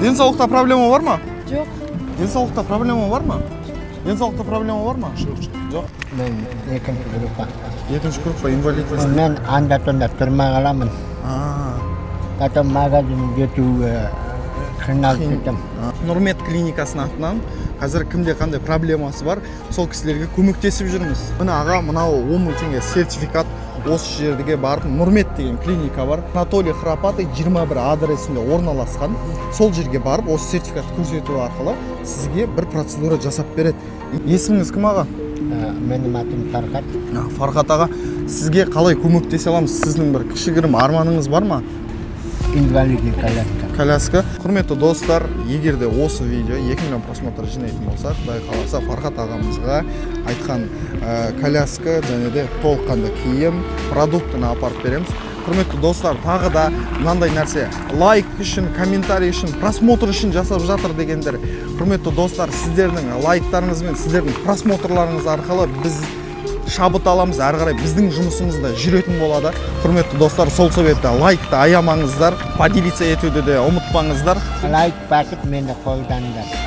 Денсаулықта проблема бар ма? Жоқ. Денсаулықта проблема бар ма? Денсаулықта проблема бар ма? Жоқ. Мен екінші группа. Екінші группа инвалидность. Мен анда-тunda тұрмай қаламын. Потом магазинге кетуге қиналып кетем. Нұрмет клиникасының атынан қазір кімде қандай проблемасы бар, сол кісілерге көмектесіп жүрміз. Міне аға, мынау 10 000 теңге сертификат осы жерге барып, Нұрмет деген клиника бар. Анатолий Храпатый 21 адресінде орналасқан. Сол жерге барып, осы сертификат көрсету арқылы сізге бір процедура жасап береді. Есіміңіз кім аға? Менің атым Фархат. Фархат аға, сізге қалай көмектесе аламыз? Сіздің бір кішігірім арманыңыз бар ма? Инвалидный коляска. Коляска. Құрметті достар, егер де осы видео 2 миллион просмотр жинайтын болса, Құдай қаласа Фархат ағамызға айтқан коляска және де толыққанды киім, продуктыны апарып береміз. Құрметті достар, тағы да мынандай нәрсе, лайк үшін, комментарий үшін, просмотр үшін жасап жатыр дегендер. Құрметті достар, сіздердің лайктарыңыз бен сіздердің просмотрларыңыз арқылы біз шабыт аламыз, әрі қарай біздің жұмысымыз да жүретін болады. Құрметті достар, сол себепті лайкты аямаңыздар, поделиться етуді де ұмытпаңыздар. Лайк басып мені қолдаңдар.